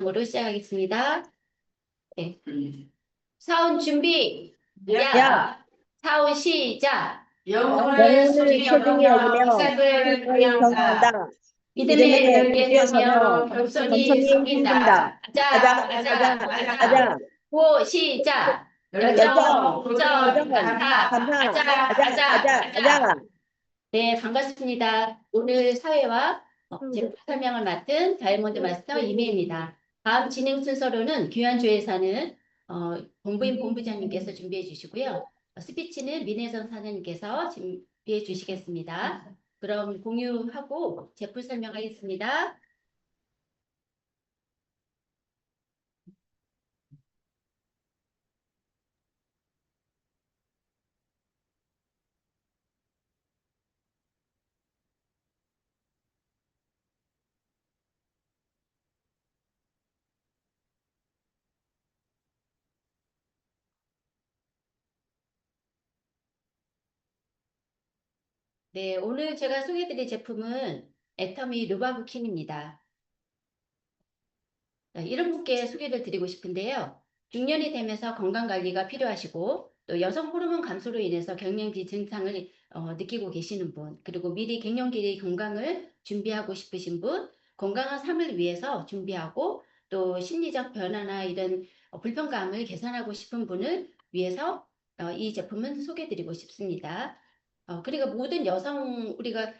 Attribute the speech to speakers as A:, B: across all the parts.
A: 말씀으로 시작하겠습니다. 네. 사운 준비.
B: 야,
A: 사운 시작.
B: 영혼을
A: 소중히
B: 소중히
A: 여기며
B: 여기며
A: 생각을
B: 생각을
A: 경영한다.
B: 경영한다.
A: 믿음의
B: 믿음의
A: 벽에
B: 벽에
A: 서며
B: 서며
A: 겸손히
B: 겸손히
A: 섬긴다.
B: 섬긴다.
A: 아자,
B: 아자,
A: 아자,
B: 아자,
A: 아자.
B: 아자.
A: 호 시작. 열정,
B: 열정,
A: 도전,
B: 도전,
A: 감사.
B: 감사,
A: 아자,
B: 아자,
A: 아자,
B: 아자,
A: 아자.
B: 아자.
A: 네, 반갑습니다. 오늘 사회와 제품 설명을 맡은 다이아몬드 마스터 이미입니다. 다음 진행 순서로는 귀환조회사는 본부인 본부장님께서 준비해 주시고요. 스피치는 민혜선 사장님께서 준비해 주시겠습니다. 그럼 공유하고 제품 설명하겠습니다. 네, 오늘 제가 소개해드릴 제품은 애터미 루바브킨입니다. 이런 분께 소개를 드리고 싶은데요. 중년이 되면서 건강관리가 필요하시고 또 여성 호르몬 감소로 인해서 갱년기 증상을 느끼고 계시는 분, 그리고 미리 갱년기 건강을 준비하고 싶으신 분, 건강한 삶을 위해서 준비하고 또 심리적 변화나 이런 불편감을 개선하고 싶은 분을 위해서 이 제품은 소개드리고 싶습니다. 그리고 모든 여성 우리가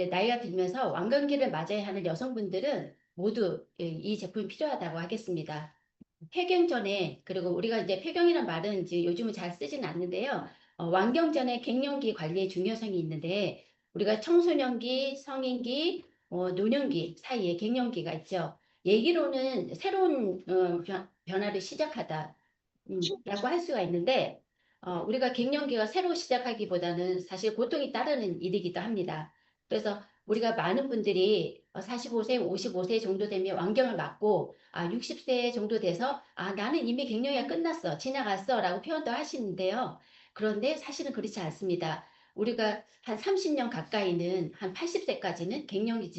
A: 나이가 들면서 완경기를 맞아야 하는 여성분들은 모두 이 제품이 필요하다고 하겠습니다. 폐경 전에, 그리고 우리가 이제 폐경이란 말은 이제 요즘은 잘 쓰지는 않는데요. 완경 전에 갱년기 관리의 중요성이 있는데, 우리가 청소년기, 성인기, 노년기 사이에 갱년기가 있죠. 얘기로는 새로운 변화를 시작하다, 라고 할 수가 있는데, 우리가 갱년기가 새로 시작하기보다는 사실 고통이 따르는 일이기도 합니다. 그래서 우리가 많은 분들이 45세, 55세 정도 되면 완경을 맞고 60세 정도 돼서 나는 이미 갱년기가 끝났어, 지나갔어 라고 표현도 하시는데요. 그런데 사실은 그렇지 않습니다. 우리가 한 30년 가까이는 한 80세까지는 갱년기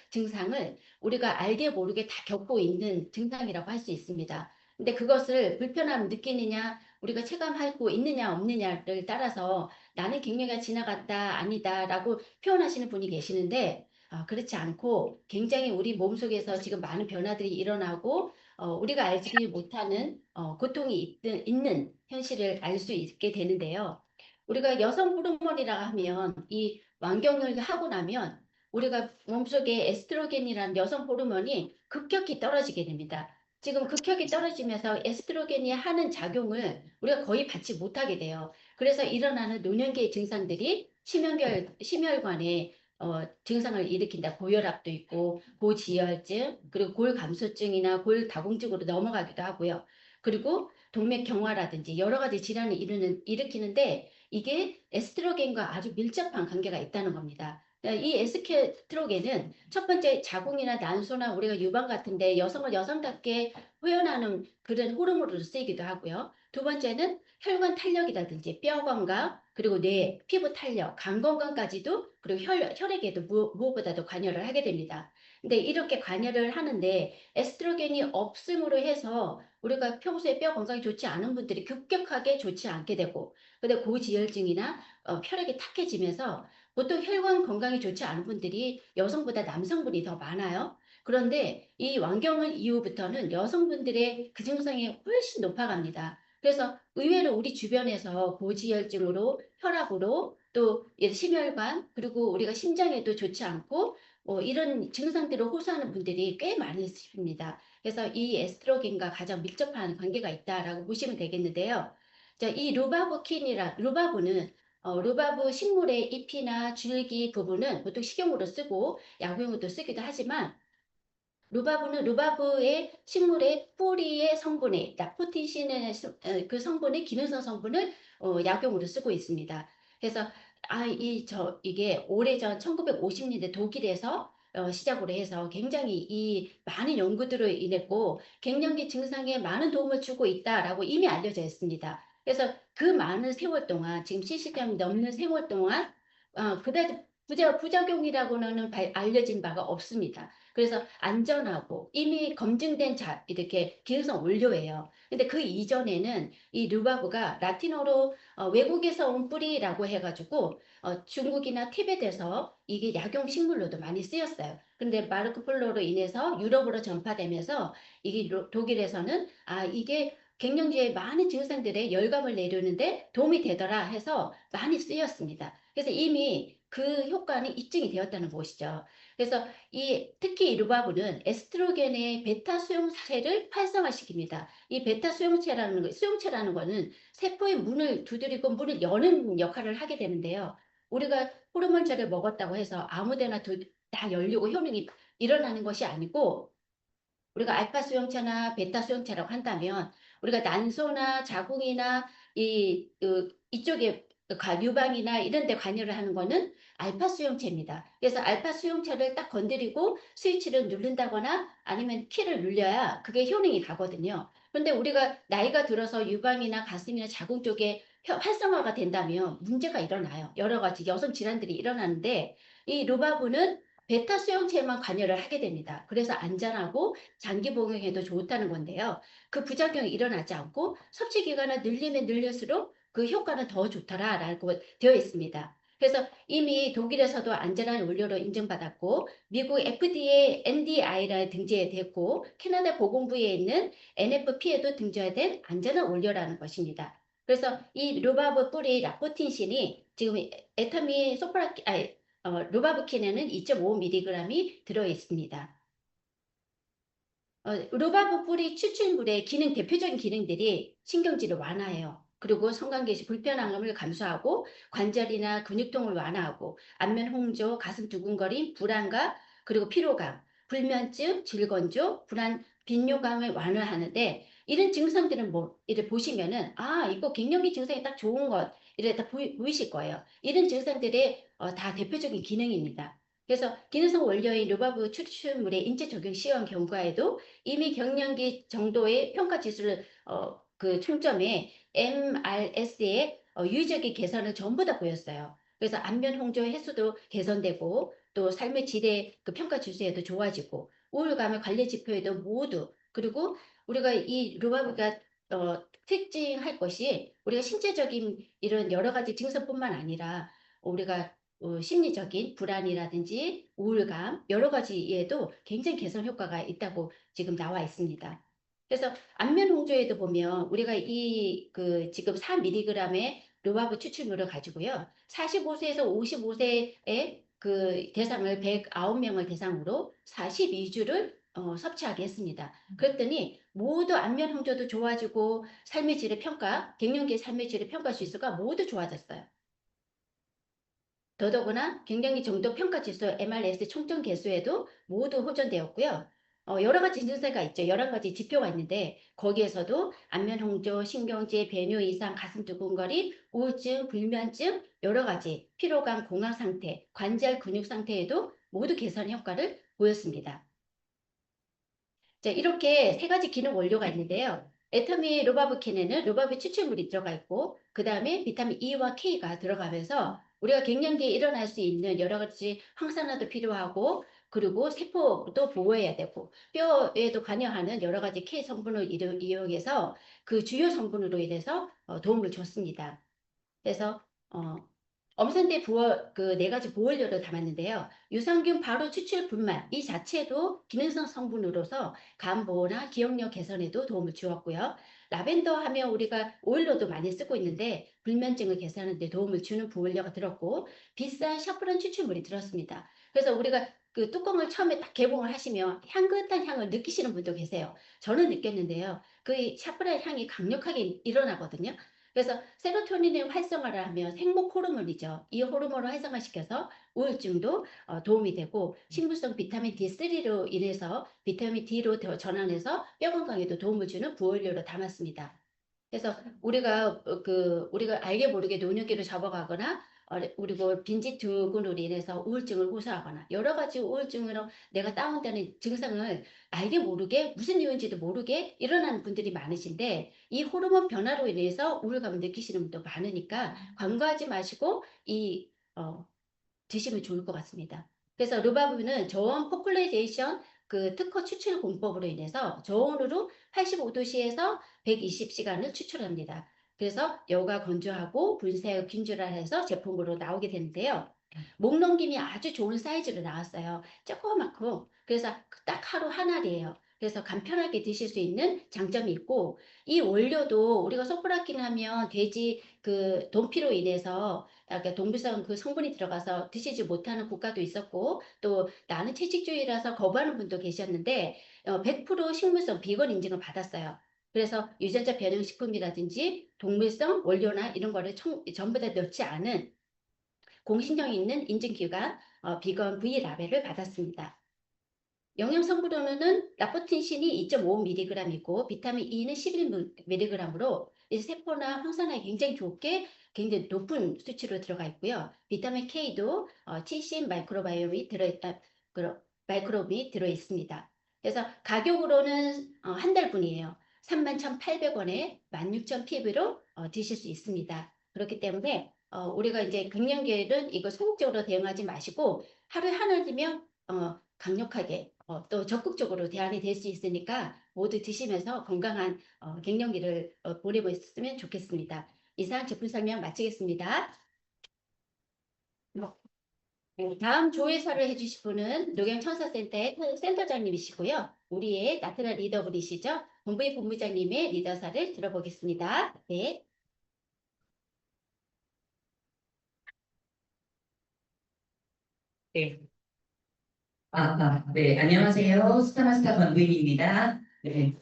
A: 증상을 우리가 알게 모르게 다 겪고 있는 증상이라고 할 수 있습니다. 근데 그것을 불편함 느끼느냐, 우리가 체감하고 있느냐 없느냐를 따라서 나는 갱년기가 지나갔다 아니다라고 표현하시는 분이 계시는데 그렇지 않고 굉장히 우리 몸속에서 지금 많은 변화들이 일어나고 우리가 알지 못하는 고통이 있는 현실을 알 수 있게 되는데요. 우리가 여성 호르몬이라 하면 이 완경을 하고 나면 우리가 몸속에 에스트로겐이라는 여성 호르몬이 급격히 떨어지게 됩니다. 지금 극격이 떨어지면서 에스트로겐이 하는 작용을 우리가 거의 받지 못하게 돼요. 그래서 일어나는 노년기 증상들이 심혈관에 증상을 일으킨다. 고혈압도 있고 고지혈증, 그리고 골감소증이나 골다공증으로 넘어가기도 하고요. 그리고 동맥경화라든지 여러 가지 질환을 일으키는데 이게 에스트로겐과 아주 밀접한 관계가 있다는 겁니다. 이 에스트로겐은 첫 번째 자궁이나 난소나 우리가 유방 같은데 여성을 여성답게 표현하는 그런 호르몬으로 쓰이기도 하고요. 두 번째는 혈관 탄력이라든지 뼈 건강, 그리고 뇌, 피부 탄력, 간 건강까지도, 그리고 혈액에도 무엇보다도 관여를 하게 됩니다. 근데 이렇게 관여를 하는데 에스트로겐이 없음으로 해서 우리가 평소에 뼈 건강이 좋지 않은 분들이 급격하게 좋지 않게 되고, 근데 고지혈증이나 혈액이 탁해지면서 보통 혈관 건강이 좋지 않은 분들이 여성보다 남성분이 더 많아요. 그런데 이 완경을 이후부터는 여성분들의 그 증상이 훨씬 높아갑니다. 그래서 의외로 우리 주변에서 고지혈증으로, 혈압으로, 또 심혈관, 그리고 우리가 심장에도 좋지 않고 이런 증상들을 호소하는 분들이 꽤 많으십니다. 그래서 이 에스트로겐과 가장 밀접한 관계가 있다라고 보시면 되겠는데요. 자, 이 루바브는 루바브 식물의 잎이나 줄기 부분은 보통 식용으로 쓰고 약용으로도 쓰기도 하지만 루바브는 루바브의 식물의 뿌리의 성분에 라포티신의 그 성분의 기능성 성분을 약용으로 쓰고 있습니다. 그래서 이게 오래전 1950년대 독일에서 시작으로 해서 굉장히 이 많은 연구들로 인했고 갱년기 증상에 많은 도움을 주고 있다라고 이미 알려져 있습니다. 그래서 그 많은 세월 동안 지금 70년 넘는 세월 동안 그다지 부작용이라고는 알려진 바가 없습니다. 그래서 안전하고 이미 검증된 이렇게 기능성 원료예요. 근데 그 이전에는 이 르바브가 라틴어로 외국에서 온 뿌리라고 해가지고 중국이나 티벳에서 이게 약용 식물로도 많이 쓰였어요. 근데 마르코 폴로로 인해서 유럽으로 전파되면서 이게 독일에서는 이게 갱년기에 많은 증상들에 열감을 내려는데 도움이 되더라 해서 많이 쓰였습니다. 그래서 이미 그 효과는 입증이 되었다는 것이죠. 그래서 특히 이 루바브는 에스트로겐의 베타 수용체를 활성화시킵니다. 이 베타 수용체라는 거는 세포의 문을 두드리고 문을 여는 역할을 하게 되는데요. 우리가 호르몬제를 먹었다고 해서 아무데나 다 열리고 효능이 일어나는 것이 아니고, 우리가 알파 수용체나 베타 수용체라고 한다면 우리가 난소나 자궁이나 이쪽에 유방이나 이런 데 관여를 하는 거는 알파 수용체입니다. 그래서 알파 수용체를 딱 건드리고 스위치를 누른다거나 아니면 키를 눌려야 그게 효능이 가거든요. 그런데 우리가 나이가 들어서 유방이나 가슴이나 자궁 쪽에 활성화가 된다면 문제가 일어나요. 여러 가지 여성 질환들이 일어나는데 이 루바브는 베타 수용체에만 관여를 하게 됩니다. 그래서 안전하고 장기 복용에도 좋다는 건데요. 그 부작용이 일어나지 않고 섭취 기간을 늘리면 늘릴수록 그 효과는 더 좋다라고 되어 있습니다. 그래서 이미 독일에서도 안전한 원료로 인증받았고 미국 FDA NDI에 등재됐고 캐나다 보건부에 있는 NFP에도 등재된 안전한 원료라는 것입니다. 그래서 이 루바브 뿌리 라포틴신이 지금 에타미 루바브킨에는 2.5mg이 들어 있습니다. 루바브 뿌리 추출물의 대표적인 기능들이 신경질을 완화해요. 그리고 성관계시 불편함을 감소하고 관절이나 근육통을 완화하고 안면 홍조, 가슴 두근거림, 불안감, 그리고 피로감, 불면증, 질건조, 불안, 빈뇨감을 완화하는데 이런 증상들은 이를 보시면은 이거 갱년기 증상이 딱 좋은 것 이래 다 보이실 거예요. 이런 증상들의 다 대표적인 기능입니다. 그래서 기능성 원료인 루바브 추출물의 인체 적용 시험 경과에도 이미 갱년기 정도의 평가 지수를 그 총점에 MRS의 유의적인 개선을 전부 다 보였어요. 그래서 안면 홍조 해수도 개선되고 또 삶의 질의 그 평가 지수에도 좋아지고 우울감의 관리 지표에도 모두, 그리고 우리가 이 루바브가 특징할 것이 우리가 신체적인 이런 여러 가지 증상뿐만 아니라 우리가 심리적인 불안이라든지 우울감 여러 가지에도 굉장히 개선 효과가 있다고 지금 나와 있습니다. 그래서 안면 홍조에도 보면 우리가 지금 4mg의 루바브 추출물을 가지고요. 45세에서 55세의 그 대상을 109명을 대상으로 42주를 섭취하게 했습니다. 그랬더니 모두 안면 홍조도 좋아지고 삶의 질의 평가, 갱년기 삶의 질의 평가 지수가 모두 좋아졌어요. 더더구나 갱년기 정도 평가 지수 MRS 총점 개수에도 모두 호전되었고요. 여러 가지 증세가 있죠. 여러 가지 지표가 있는데 거기에서도 안면 홍조, 신경질, 배뇨 이상, 가슴 두근거림, 우울증, 불면증, 여러 가지 피로감, 공황 상태, 관절 근육 상태에도 모두 개선 효과를 보였습니다. 자, 이렇게 세 가지 기능 원료가 있는데요. 에터미 루바브킨에는 루바브 추출물이 들어가 있고 그 다음에 비타민 E와 K가 들어가면서 우리가 갱년기에 일어날 수 있는 여러 가지 항산화도 필요하고 그리고 세포도 보호해야 되고 뼈에도 관여하는 여러 가지 K 성분을 이용해서 그 주요 성분으로 인해서 도움을 줬습니다. 그래서 엄선대 그 네 가지 보호료를 담았는데요. 유산균 바로 추출분말 이 자체도 기능성 성분으로서 간 보호나 기억력 개선에도 도움을 주었고요. 라벤더 하면 우리가 오일로도 많이 쓰고 있는데 불면증을 개선하는 데 도움을 주는 보호료가 들었고 비싼 샤프란 추출물이 들었습니다. 그래서 우리가 그 뚜껑을 처음에 딱 개봉을 하시면 향긋한 향을 느끼시는 분도 계세요. 저는 느꼈는데요. 그 샤프란 향이 강력하게 일어나거든요. 그래서 세로토닌의 활성화를 하면 행복 호르몬이죠. 이 호르몬을 활성화시켜서 우울증도 도움이 되고 신부성 비타민 D3로 인해서 비타민 D로 전환해서 뼈 건강에도 도움을 주는 부원료로 담았습니다. 그래서 우리가 알게 모르게 노년기를 접어가거나 그리고 빈집 두근으로 인해서 우울증을 호소하거나 여러 가지 우울증으로 내가 다운되는 증상을 알게 모르게 무슨 이유인지도 모르게 일어나는 분들이 많으신데 이 호르몬 변화로 인해서 우울감을 느끼시는 분도 많으니까 간과하지 마시고 드시면 좋을 것 같습니다. 그래서 루바브는 저온 포퓰레이제이션 그 특허 추출 공법으로 인해서 저온으로 85도씨에서 120시간을 추출합니다. 그래서 여가 건조하고 분쇄 균질화해서 제품으로 나오게 되는데요. 목 넘김이 아주 좋은 사이즈로 나왔어요. 조그맣고 그래서 딱 하루 한 알이에요. 그래서 간편하게 드실 수 있는 장점이 있고 이 원료도 우리가 소프라킨 하면 돼지 그 돈피로 인해서 약간 동물성 그 성분이 들어가서 드시지 못하는 국가도 있었고 또 나는 채식주의라서 거부하는 분도 계셨는데 100% 식물성 비건 인증을 받았어요. 그래서 유전자 변형 식품이라든지 동물성 원료나 이런 거를 전부 다 넣지 않은 공신력 있는 인증기관 비건 V 라벨을 받았습니다. 영양 성분으로는 라포틴신이 2.5mg이고 비타민 E는 11mg으로 세포나 황산화에 굉장히 좋게 굉장히 높은 수치로 들어가 있고요. 비타민 K도 70 마이크로바이옴이 마이크로비 들어 있습니다. 그래서 가격으로는 한 달분이에요. 31,800원에 16,000ppb로 드실 수 있습니다. 그렇기 때문에 우리가 이제 갱년기에는 이거 소극적으로 대응하지 마시고 하루에 하나 드면 강력하게 또 적극적으로 대안이 될 수 있으니까 모두 드시면서 건강한 갱년기를 보내고 있으면 좋겠습니다. 이상 제품 설명 마치겠습니다. 다음 조회사를 해주실 분은 녹양청사센터의 센터장님이시고요. 우리의 나트라 리더분이시죠. 본부의 본부장님의 리더사를 들어보겠습니다. 네.
C: 네. 네, 안녕하세요. 스타마스터 권부인입니다. 네.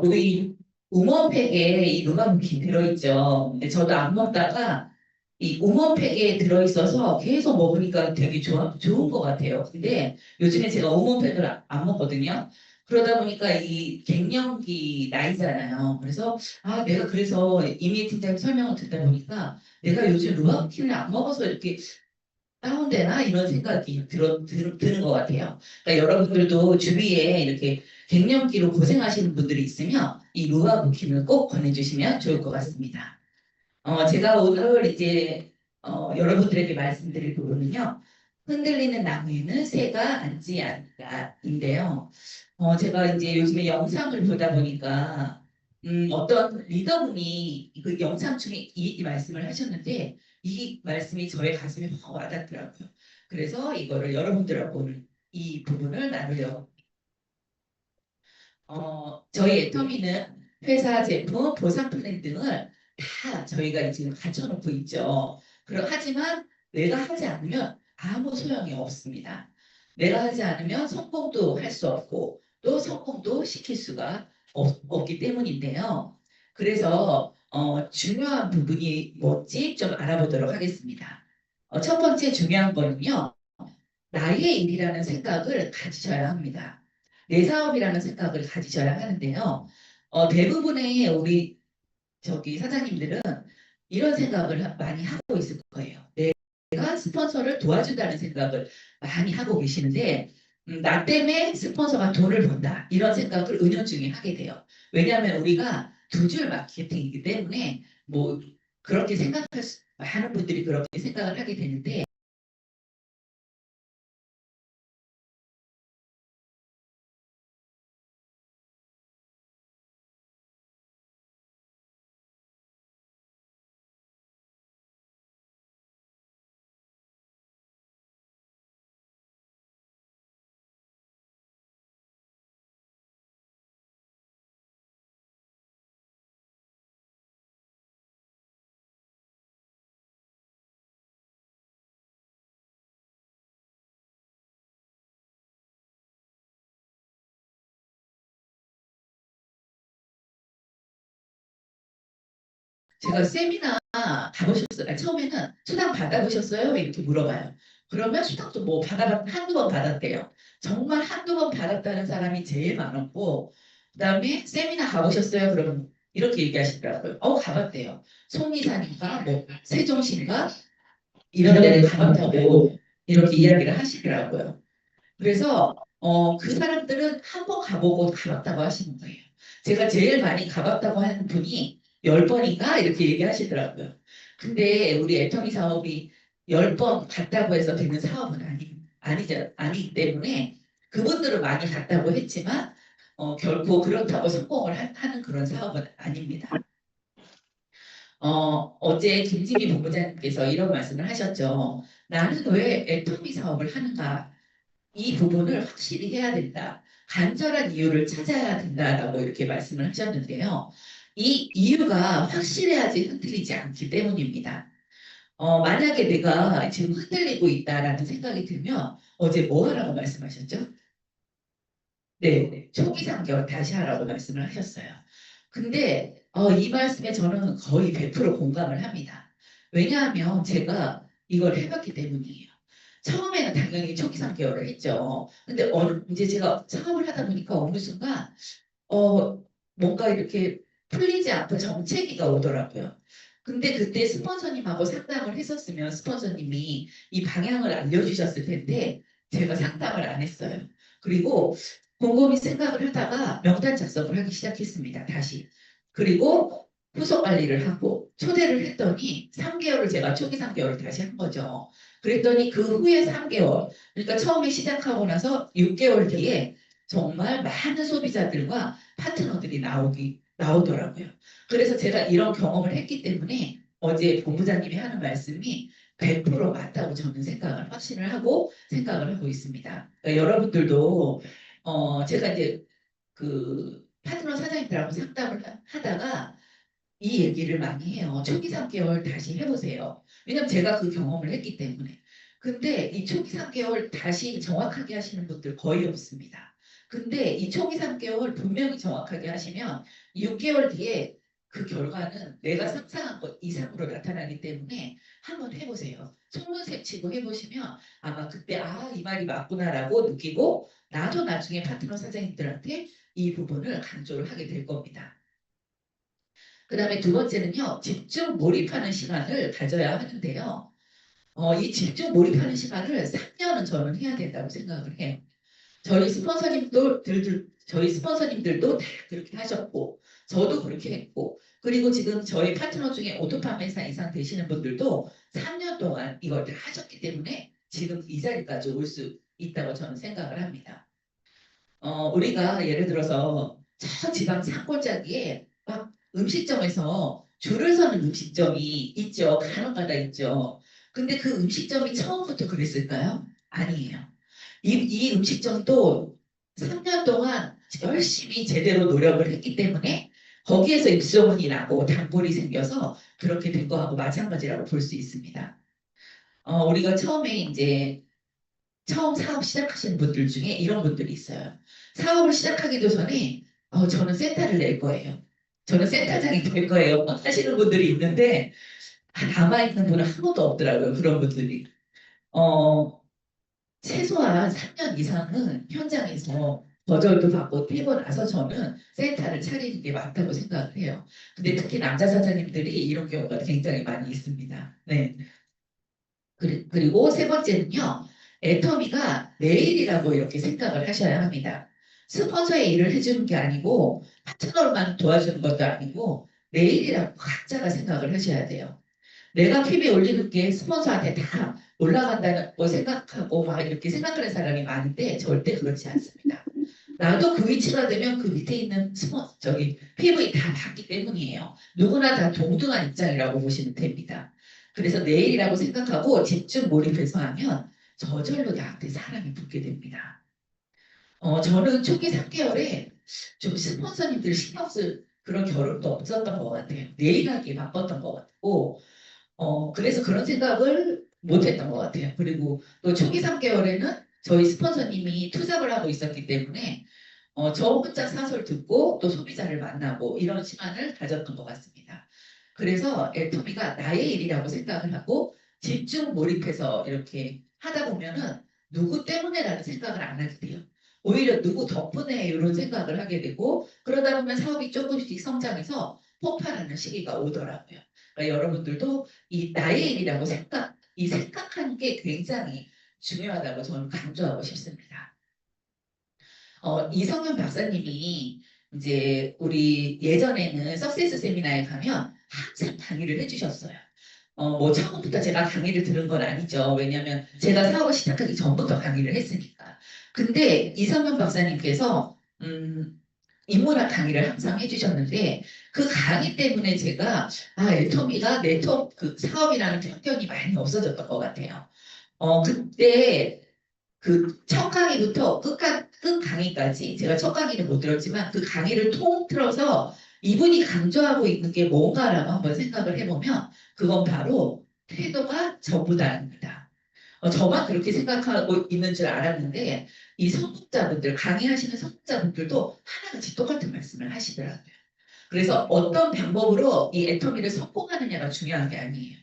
C: 우리 우먼팩에 이 루바무킨 들어있죠. 근데 저도 안 먹다가 이 우먼팩에 들어있어서 계속 먹으니까 되게 좋은 것 같아요. 근데 요즘에 제가 우먼팩을 안 먹거든요. 그러다 보니까 이 갱년기 나이잖아요. 그래서 내가 그래서 이미 팀장님 설명을 듣다 보니까 내가 요즘 루바무킨을 안 먹어서 이렇게 다운되나 이런 생각이 드는 것 같아요. 그러니까 여러분들도 주위에 이렇게 갱년기로 고생하시는 분들이 있으면 이 루아부킨을 꼭 권해주시면 좋을 것 같습니다. 제가 오늘 이제 여러분들에게 말씀드릴 부분은요. 흔들리는 나무에는 새가 앉지 않는다인데요. 제가 이제 요즘에 영상을 보다 보니까 어떤 리더분이 그 영상 중에 이 말씀을 하셨는데 이 말씀이 저의 가슴에 확 와닿더라고요. 그래서 이거를 여러분들하고 오늘 이 부분을 나누려. 저희 애터미는 회사 제품, 보상 플랜 등을 다 저희가 지금 갖춰놓고 있죠. 하지만 내가 하지 않으면 아무 소용이 없습니다. 내가 하지 않으면 성공도 할 수 없고 또 성공도 시킬 수가 없기 때문인데요. 그래서 중요한 부분이 뭔지 좀 알아보도록 하겠습니다. 첫 번째 중요한 거는요. 나의 일이라는 생각을 가지셔야 합니다. 내 사업이라는 생각을 가지셔야 하는데요. 대부분의 우리 저기 사장님들은 이런 생각을 많이 하고 있을 거예요. 내가 스폰서를 도와준다는 생각을 많이 하고 계시는데 나 때문에 스폰서가 돈을 번다 이런 생각을 은연중에 하게 돼요. 왜냐하면 우리가 두 줄 마케팅이기 때문에 뭐 그렇게 많은 분들이 그렇게 생각을 하게 되는데 제가 세미나 가보셨어요? 처음에는 수당 받아보셨어요? 이렇게 물어봐요. 그러면 수당도 뭐 한두 번 받았대요. 정말 한두 번 받았다는 사람이 제일 많았고, 그 다음에 세미나 가보셨어요? 그러면 이렇게 얘기하시더라고요. 가봤대요. 송리산인가, 뭐, 세종시인가, 이런 데를 가봤다고 이렇게 이야기를 하시더라고요. 그래서 그 사람들은 한 번 가보고 가봤다고 하시는 거예요. 제가 제일 많이 가봤다고 하는 분이 10번인가 이렇게 얘기하시더라고요. 근데 우리 애터미 사업이 10번 갔다고 해서 되는 사업은 아니기 때문에 그분들은 많이 갔다고 했지만 결코 그렇다고 성공을 하는 그런 사업은 아닙니다. 어제 김지미 본부장님께서 이런 말씀을 하셨죠. 나는 왜 애터미 사업을 하는가? 이 부분을 확실히 해야 된다. 간절한 이유를 찾아야 된다라고 이렇게 말씀을 하셨는데요. 이 이유가 확실해야지 흔들리지 않기 때문입니다. 만약에 내가 지금 흔들리고 있다라는 생각이 들면 어제 뭐 하라고 말씀하셨죠? 네, 초기 상견 다시 하라고 말씀을 하셨어요. 근데 이 말씀에 저는 거의 100% 공감을 합니다. 왜냐하면 제가 이걸 해봤기 때문이에요. 처음에는 당연히 초기 상개월을 했죠. 근데 이제 제가 사업을 하다 보니까 어느 순간 뭔가 이렇게 풀리지 않고 정체기가 오더라고요. 근데 그때 스폰서님하고 상담을 했었으면 스폰서님이 이 방향을 알려주셨을 텐데 제가 상담을 안 했어요. 그리고 곰곰이 생각을 하다가 명단 작성을 하기 시작했습니다. 다시. 그리고 후속 관리를 하고 초대를 했더니 3개월을 제가 초기 3개월을 다시 한 거죠. 그랬더니 그 후에 3개월, 그러니까 처음에 시작하고 나서 6개월 뒤에 정말 많은 소비자들과 파트너들이 나오더라고요. 그래서 제가 이런 경험을 했기 때문에 어제 본부장님이 하는 말씀이 100% 맞다고 저는 확신을 하고 생각을 하고 있습니다. 그러니까 여러분들도 제가 이제 그 파트너 사장님들하고 상담을 하다가 이 얘기를 많이 해요. 초기 3개월 다시 해보세요. 왜냐면 제가 그 경험을 했기 때문에. 근데 이 초기 3개월 다시 정확하게 하시는 분들 거의 없습니다. 근데 이 초기 3개월 분명히 정확하게 하시면 6개월 뒤에 그 결과는 내가 상상한 것 이상으로 나타나기 때문에 한번 해보세요. 속눈썹 치고 해보시면 아마 그때 이 말이 맞구나라고 느끼고 나도 나중에 파트너 사장님들한테 이 부분을 강조를 하게 될 겁니다. 그 다음에 두 번째는요, 집중 몰입하는 시간을 가져야 하는데요. 이 집중 몰입하는 시간을 3년은 저는 해야 된다고 생각을 해요. 저희 스폰서님들도 다 그렇게 하셨고, 저도 그렇게 했고, 그리고 지금 저희 파트너 중에 오토판매사 이상 되시는 분들도 3년 동안 이걸 다 하셨기 때문에 지금 이 자리까지 올 수 있다고 저는 생각을 합니다. 우리가 예를 들어서 저 지방 산골짜기에 막 음식점에서 줄을 서는 음식점이 있죠. 간혹가다 있죠. 근데 그 음식점이 처음부터 그랬을까요? 아니에요. 이 음식점도 3년 동안 열심히 제대로 노력을 했기 때문에 거기에서 입소문이 나고 단골이 생겨서 그렇게 된 거하고 마찬가지라고 볼 수 있습니다. 우리가 처음에 이제 처음 사업 시작하시는 분들 중에 이런 분들이 있어요. 사업을 시작하기도 전에 저는 센터를 낼 거예요. 저는 센터장이 될 거예요. 하시는 분들이 있는데 남아있는 분은 한 번도 없더라고요. 그런 분들이. 어, 최소한 3년 이상은 현장에서 거절도 받고 뛰고 나서 저는 센터를 차리는 게 맞다고 생각을 해요. 근데 특히 남자 사장님들이 이런 경우가 굉장히 많이 있습니다. 네. 그리고 세 번째는요, 애터미가 내일이라고 이렇게 생각을 하셔야 합니다. 스폰서의 일을 해주는 게 아니고, 파트너만 도와주는 것도 아니고, 내일이라고 각자가 생각을 하셔야 돼요. 내가 PB 올리는 게 스폰서한테 다 올라간다고 생각하고 막 이렇게 생각하는 사람이 많은데, 절대 그렇지 않습니다. 나도 그 위치가 되면 그 밑에 있는 PV 다 받기 때문이에요. 누구나 다 동등한 입장이라고 보시면 됩니다. 그래서 내일이라고 생각하고 집중 몰입해서 하면 저절로 나한테 사람이 붙게 됩니다. 저는 초기 3개월에 좀 스폰서님들 신경 쓸 그런 겨를도 없었던 것 같아요. 내일하기 바빴던 것 같고, 그래서 그런 생각을 못했던 것 같아요. 그리고 또 초기 3개월에는 저희 스폰서님이 투잡을 하고 있었기 때문에 저 혼자 사설 듣고 또 소비자를 만나고 이런 시간을 가졌던 것 같습니다. 그래서 애터미가 나의 일이라고 생각을 하고 집중 몰입해서 이렇게 하다 보면은 누구 때문에라는 생각을 안 하게 돼요. 오히려 누구 덕분에 이런 생각을 하게 되고 그러다 보면 사업이 조금씩 성장해서 폭발하는 시기가 오더라고요. 그러니까 여러분들도 이 나의 일이라고 이 생각하는 게 굉장히 중요하다고 저는 강조하고 싶습니다. 이성윤 박사님이 이제 우리 예전에는 석세스 세미나에 가면 항상 강의를 해주셨어요. 뭐 처음부터 제가 강의를 들은 건 아니죠. 왜냐하면 제가 사업을 시작하기 전부터 강의를 했으니까. 근데 이성현 박사님께서 인문학 강의를 항상 해주셨는데 그 강의 때문에 제가 애터미가 네트워크 그 사업이라는 편견이 많이 없어졌던 것 같아요. 그때 그 첫 강의부터 끝 강의까지 제가 첫 강의는 못 들었지만 그 강의를 통틀어서 이분이 강조하고 있는 게 뭔가라고 한번 생각을 해보면 그건 바로 태도가 전부다입니다. 저만 그렇게 생각하고 있는 줄 알았는데 이 성직자분들 강의하시는 성직자분들도 하나같이 똑같은 말씀을 하시더라고요. 그래서 어떤 방법으로 이 애터미를 성공하느냐가 중요한 게 아니에요.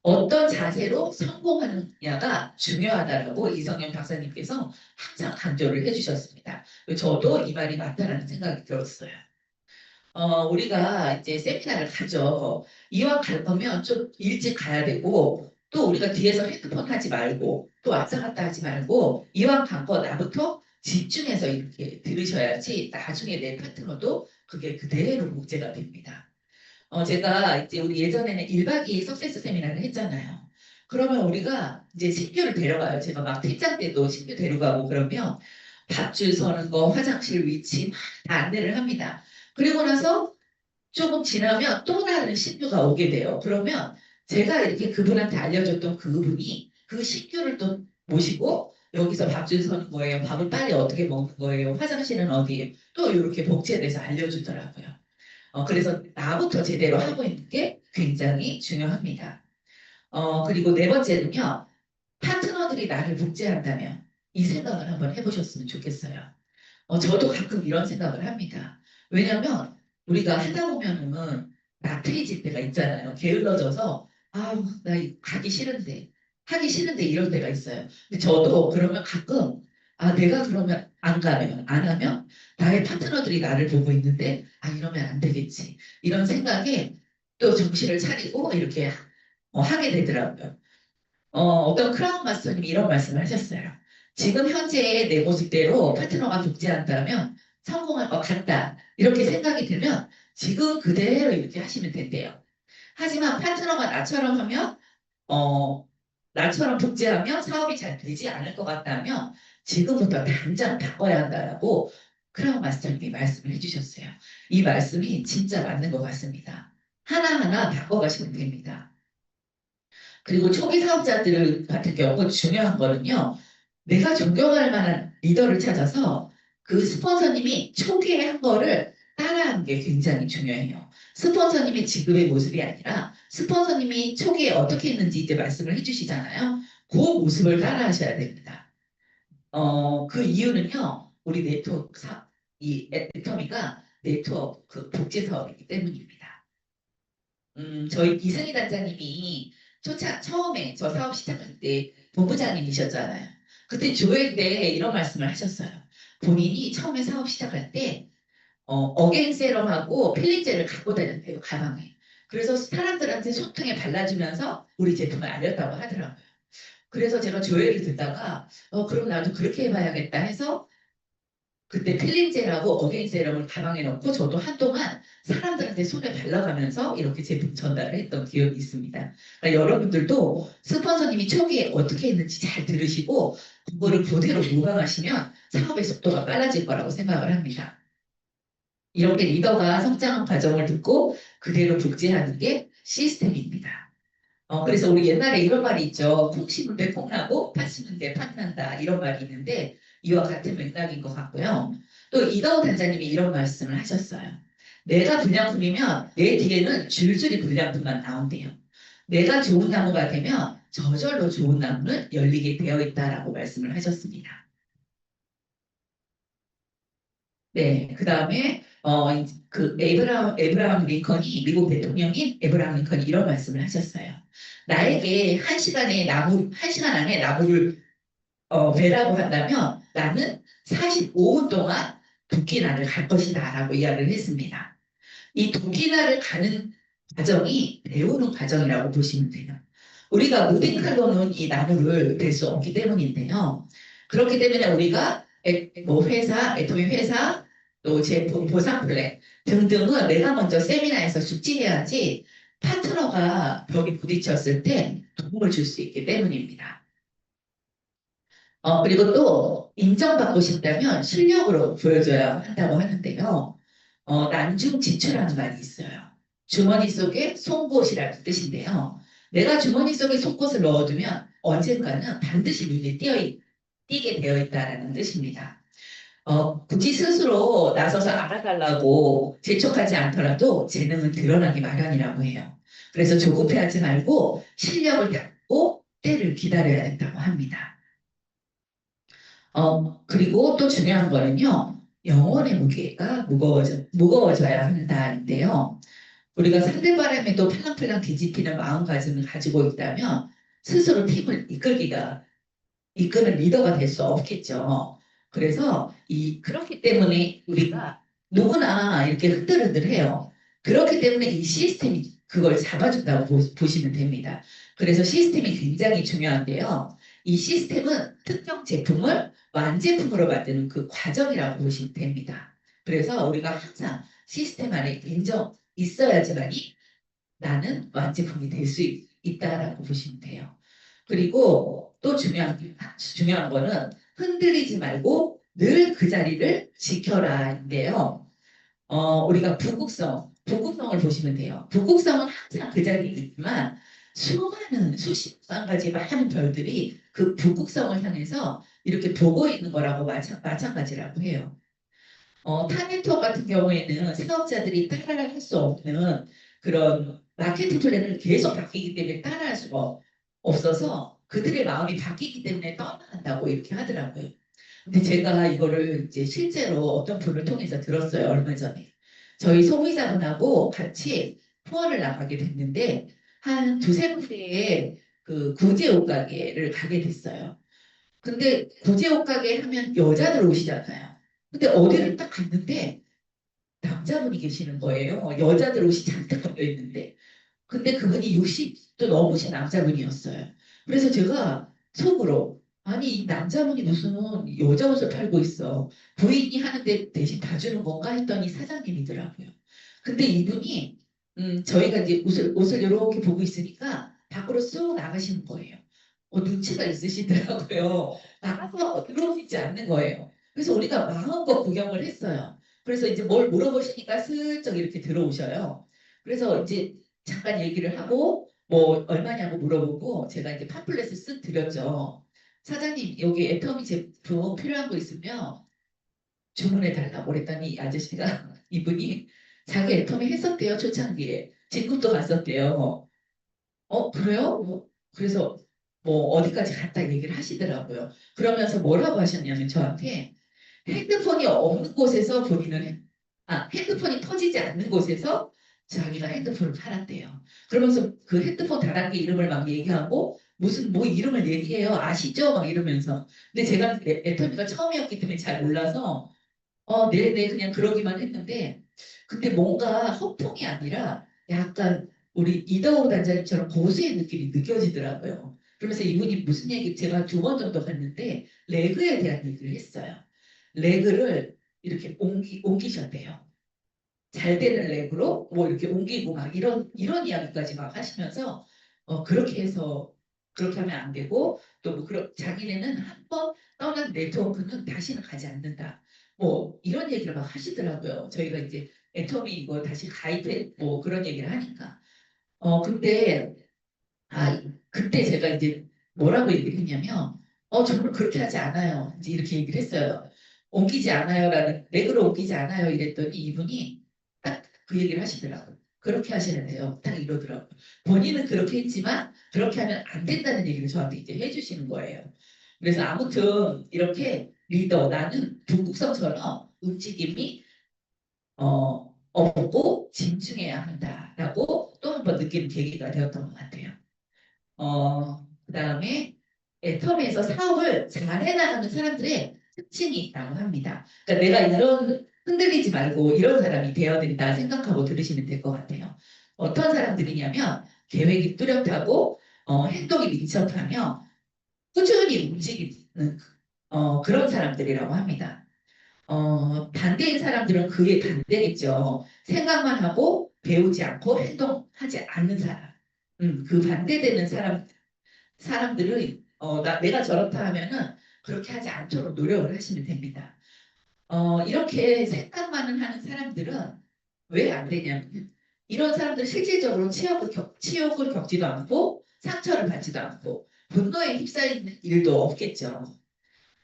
C: 어떤 자세로 성공하느냐가 중요하다라고 이성현 박사님께서 항상 강조를 해주셨습니다. 저도 이 말이 맞다라는 생각이 들었어요. 우리가 이제 세미나를 가죠. 이왕 갈 거면 좀 일찍 가야 되고, 또 우리가 뒤에서 핸드폰 하지 말고, 또 왔다 갔다 하지 말고, 이왕 간 거 나부터 집중해서 이렇게 들으셔야지 나중에 내 파트너도 그게 그대로 복제가 됩니다. 제가 이제 우리 예전에는 1박 2일 석세스 세미나를 했잖아요. 그러면 우리가 이제 신규를 데려가요. 제가 막 팀장 때도 신규 데려가고 그러면 밥줄 서는 거, 화장실 위치 막 다 안내를 합니다. 그리고 나서 조금 지나면 또 다른 신규가 오게 돼요. 그러면 제가 이렇게 그분한테 알려줬던 그분이 그 신규를 또 모시고 여기서 밥줄 서는 거예요. 밥을 빨리 어떻게 먹는 거예요. 화장실은 어디에 또 이렇게 복제에 대해서 알려주더라고요. 그래서 나부터 제대로 하고 있는 게 굉장히 중요합니다. 그리고 네 번째는요. 파트너들이 나를 복제한다면 이 생각을 한번 해보셨으면 좋겠어요. 저도 가끔 이런 생각을 합니다. 왜냐면 우리가 하다 보면은 나태해질 때가 있잖아요. 게을러져서 나 이거 가기 싫은데 하기 싫은데 이럴 때가 있어요. 근데 저도 그러면 가끔 내가 그러면 안 가면 안 하면 나의 파트너들이 나를 보고 있는데 이러면 안 되겠지. 이런 생각에 또 정신을 차리고 이렇게 하게 되더라고요. 어떤 크라운 마스터님이 이런 말씀을 하셨어요. 지금 현재의 내 모습대로 파트너가 복제한다면 성공할 것 같다. 이렇게 생각이 들면 지금 그대로 이렇게 하시면 된대요. 하지만 파트너가 나처럼 하면, 나처럼 복제하면 사업이 잘 되지 않을 것 같다면 지금부터 당장 바꿔야 한다라고 크라운 마스터님이 말씀을 해주셨어요. 이 말씀이 진짜 맞는 것 같습니다. 하나하나 바꿔가시면 됩니다. 그리고 초기 사업자들 같은 경우 중요한 거는요. 내가 존경할 만한 리더를 찾아서 그 스폰서님이 초기에 한 거를 따라하는 게 굉장히 중요해요. 스폰서님의 지금의 모습이 아니라 스폰서님이 초기에 어떻게 했는지 이제 말씀을 해주시잖아요. 그 모습을 따라하셔야 됩니다. 그 이유는요. 우리 이 애터미가 네트워크 복제 사업이기 때문입니다. 저희 이승희 단장님이 처음에 저 사업 시작할 때 본부장님이셨잖아요. 그때 조회 때 이런 말씀을 하셨어요. 본인이 처음에 사업 시작할 때 어게인 세럼하고 필링젤을 갖고 다녔대요, 가방에. 그래서 사람들한테 소통에 발라주면서 우리 제품을 알렸다고 하더라고요. 그래서 제가 조회를 듣다가 그럼 나도 그렇게 해봐야겠다 해서 그때 필링젤하고 어게인 세럼을 가방에 넣고 저도 한동안 사람들한테 손에 발라가면서 이렇게 제품 전달을 했던 기억이 있습니다. 그러니까 여러분들도 스폰서님이 초기에 어떻게 했는지 잘 들으시고 그거를 그대로 모방하시면 사업의 속도가 빨라질 거라고 생각을 합니다. 이렇게 리더가 성장한 과정을 듣고 그대로 복제하는 게 시스템입니다. 그래서 우리 옛날에 이런 말이 있죠. 콩 심을 때 콩나고 팥 심을 때 팥난다 이런 말이 있는데 이와 같은 맥락인 것 같고요. 또 이다호 단장님이 이런 말씀을 하셨어요. 내가 불량품이면 내 뒤에는 줄줄이 불량품만 나온대요. 내가 좋은 나무가 되면 저절로 좋은 나무는 열리게 되어 있다라고 말씀을 하셨습니다. 네, 그 다음에 그 에브라함 링컨이 미국 대통령인 에브라함 링컨이 이런 말씀을 하셨어요. 나에게 한 시간 안에 나무를 베라고 한다면 나는 45분 동안 도끼나를 갈 것이다라고 이야기를 했습니다. 이 도끼나를 가는 과정이 배우는 과정이라고 보시면 돼요. 우리가 무딘 칼로는 이 나무를 벨 수 없기 때문인데요. 그렇기 때문에 우리가 애토미 회사, 또 제품 보상 플랜 등등은 내가 먼저 세미나에서 숙지해야지 파트너가 벽에 부딪혔을 때 도움을 줄 수 있기 때문입니다. 그리고 또 인정받고 싶다면 실력으로 보여줘야 한다고 하는데요. 난중지추라는 말이 있어요. 주머니 속에 송곳이라는 뜻인데요. 내가 주머니 속에 송곳을 넣어두면 언젠가는 반드시 눈에 띄게 되어 있다는 뜻입니다. 굳이 스스로 나서서 알아달라고 재촉하지 않더라도 재능은 드러나기 마련이라고 해요. 그래서 조급해하지 말고 실력을 닦고 때를 기다려야 된다고 합니다. 그리고 또 중요한 거는요, 영혼의 무게가 무거워져야 한다는데요. 우리가 상대바람에도 팔랑팔랑 뒤집히는 마음가짐을 가지고 있다면 스스로 팀을 이끄는 리더가 될 수 없겠죠. 그래서 그렇기 때문에 우리가 누구나 이렇게 흔들흔들해요. 그렇기 때문에 이 시스템이 그걸 잡아준다고 보시면 됩니다. 그래서 시스템이 굉장히 중요한데요. 이 시스템은 특정 제품을 완제품으로 만드는 그 과정이라고 보시면 됩니다. 그래서 우리가 항상 시스템 안에 인정 있어야지만이 나는 완제품이 될 수 있다라고 보시면 돼요. 그리고 또 중요한 거는 흔들리지 말고 늘 그 자리를 지켜라인데요. 우리가 북극성을 보시면 돼요. 북극성은 항상 그 자리에 있지만 수십만 가지 많은 별들이 그 북극성을 향해서 이렇게 보고 있는 거라고 마찬가지라고 해요. 타네트워크 같은 경우에는 사업자들이 따라할 수 없는 그런 마케팅 플랜을 계속 바뀌기 때문에 따라할 수가 없어서 그들의 마음이 바뀌기 때문에 떠나간다고 이렇게 하더라고요. 근데 제가 이거를 이제 실제로 어떤 분을 통해서 들었어요, 얼마 전에. 저희 소비자분하고 같이 투어를 나가게 됐는데, 한 두세 군데의 그 구제 옷가게를 가게 됐어요. 근데 구제 옷가게 하면 여자들 오시잖아요. 근데 어디를 딱 갔는데, 남자분이 계시는 거예요. 여자들 옷이 잔뜩 걸려 있는데. 근데 그분이 60도 넘으신 남자분이었어요. 그래서 제가 속으로 아니 이 남자분이 무슨 여자 옷을 팔고 있어. 부인이 하는데 대신 봐주는 건가 했더니 사장님이더라고요. 근데 이분이 저희가 이제 옷을 이렇게 보고 있으니까 밖으로 쑥 나가시는 거예요. 눈치가 있으시더라고요. 나가서 들어오지 않는 거예요. 그래서 우리가 마음껏 구경을 했어요. 그래서 이제 뭘 물어보시니까 슬쩍 이렇게 들어오셔요. 그래서 이제 잠깐 얘기를 하고 뭐 얼마냐고 물어보고 제가 이제 팜플렛을 쓱 드렸죠. 사장님 여기 애터미 제품 필요한 거 있으면 주문해 달라고 그랬더니 이 아저씨가 이분이 자기 애터미 했었대요. 초창기에 진급도 갔었대요. 그래요? 그래서 뭐 어디까지 갔다 얘기를 하시더라고요. 그러면서 뭐라고 하셨냐면 저한테 핸드폰이 없는 곳에서 핸드폰이 터지지 않는 곳에서 자기가 핸드폰을 팔았대요. 그러면서 그 핸드폰 다단계 이름을 막 얘기하고 무슨 뭐 이름을 얘기해요. 아시죠? 막 이러면서. 근데 제가 애터미가 처음이었기 때문에 잘 몰라서 네네 그냥 그러기만 했는데 근데 뭔가 허풍이 아니라 약간 우리 이다호 단장님처럼 고수의 느낌이 느껴지더라고요. 그러면서 이분이 무슨 얘기 제가 두 번 정도 봤는데 레그에 대한 얘기를 했어요. 레그를 이렇게 옮기셨대요. 잘 되는 랩으로 뭐 이렇게 옮기고 막 이런 이야기까지 막 하시면서 그렇게 해서 그렇게 하면 안 되고 또 뭐 자기네는 한 번 떠난 네트워크는 다시는 가지 않는다. 뭐 이런 얘기를 막 하시더라고요. 저희가 이제 애터미 이거 다시 가입해 뭐 그런 얘기를 하니까. 근데 그때 제가 이제 뭐라고 얘기를 했냐면 저는 그렇게 하지 않아요. 이제 이렇게 얘기를 했어요. 옮기지 않아요라는 렉으로 옮기지 않아요 이랬더니 이분이 딱 그 얘기를 하시더라고요. 그렇게 하시는데요. 딱 이러더라고요. 본인은 그렇게 했지만 그렇게 하면 안 된다는 얘기를 저한테 이제 해주시는 거예요. 그래서 아무튼 이렇게 나는 북극성처럼 움직임이 없고 진중해야 한다라고 또 한 번 느끼는 계기가 되었던 것 같아요. 그다음에 애터미에서 사업을 잘해 나가는 사람들의 특징이 있다고 합니다. 그러니까 내가 이런 흔들리지 말고 이런 사람이 되어야 된다 생각하고 들으시면 될 것 같아요. 어떤 사람들이냐면 계획이 뚜렷하고 행동이 민첩하며 꾸준히 움직이는 그런 사람들이라고 합니다. 반대인 사람들은 그게 반대겠죠. 생각만 하고 배우지 않고 행동하지 않는 사람, 그 반대되는 사람들은 내가 저렇다 하면은 그렇게 하지 않도록 노력을 하시면 됩니다. 이렇게 생각만은 하는 사람들은 왜 안 되냐면 이런 사람들 실질적으로 치욕을 겪지도 않고 상처를 받지도 않고 분노에 휩싸이는 일도 없겠죠.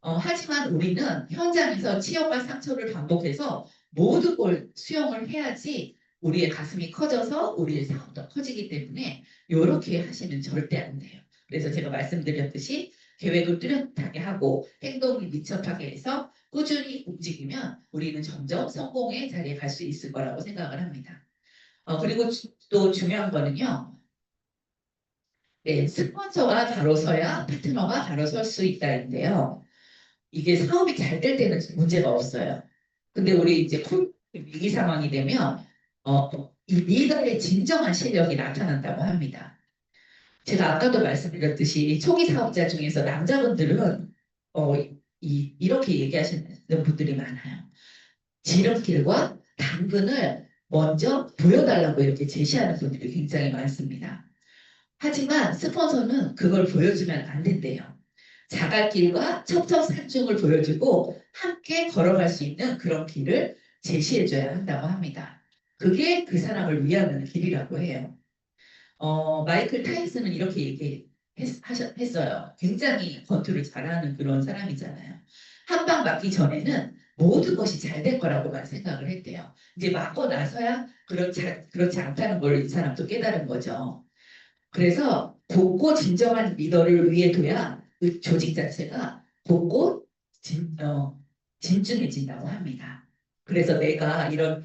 C: 하지만 우리는 현장에서 치욕과 상처를 반복해서 모든 걸 수용을 해야지 우리의 가슴이 커져서 우리의 상황도 커지기 때문에 이렇게 하시면 절대 안 돼요. 그래서 제가 말씀드렸듯이 계획을 뚜렷하게 하고 행동을 민첩하게 해서 꾸준히 움직이면 우리는 점점 성공의 자리에 갈 수 있을 거라고 생각을 합니다. 그리고 또 중요한 거는요. 네, 스폰서가 바로 서야 파트너가 바로 설 수 있다는데요. 이게 사업이 잘 될 때는 문제가 없어요. 근데 우리 이제 위기 상황이 되면 이 리더의 진정한 실력이 나타난다고 합니다. 제가 아까도 말씀드렸듯이 초기 사업자 중에서 남자분들은 이렇게 얘기하시는 분들이 많아요. 지름길과 당근을 먼저 보여달라고 이렇게 제시하는 분들이 굉장히 많습니다. 하지만 스폰서는 그걸 보여주면 안 된대요. 자갈길과 첩첩산중을 보여주고 함께 걸어갈 수 있는 그런 길을 제시해줘야 한다고 합니다. 그게 그 사람을 위하는 길이라고 해요. 마이클 타이슨은 이렇게 얘기했어요. 굉장히 권투를 잘하는 그런 사람이잖아요. 한 방 맞기 전에는 모든 것이 잘 될 거라고만 생각을 했대요. 이제 맞고 나서야 그렇지 않다는 걸 이 사람도 깨달은 거죠. 그래서 돕고 진정한 리더를 위해 둬야 그 조직 자체가 돕고 진중해진다고 합니다. 그래서 내가 이런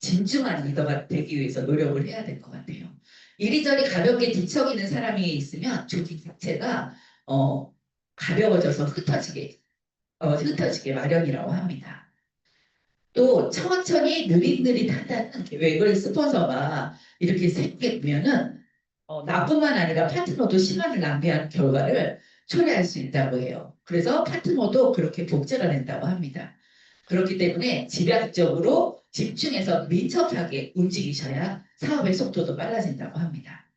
C: 진중한 리더가 되기 위해서 노력을 해야 될 것 같아요. 이리저리 가볍게 뒤척이는 사람이 있으면 조직 자체가 가벼워져서 흩어지게 마련이라고 합니다. 또 천천히 느릿느릿하다는 계획을 스폰서가 이렇게 세우면은 나뿐만 아니라 파트너도 시간을 낭비하는 결과를 초래할 수 있다고 해요. 그래서 파트너도 그렇게 복제가 된다고 합니다. 그렇기 때문에 집약적으로 집중해서 민첩하게 움직이셔야 사업의 속도도 빨라진다고 합니다.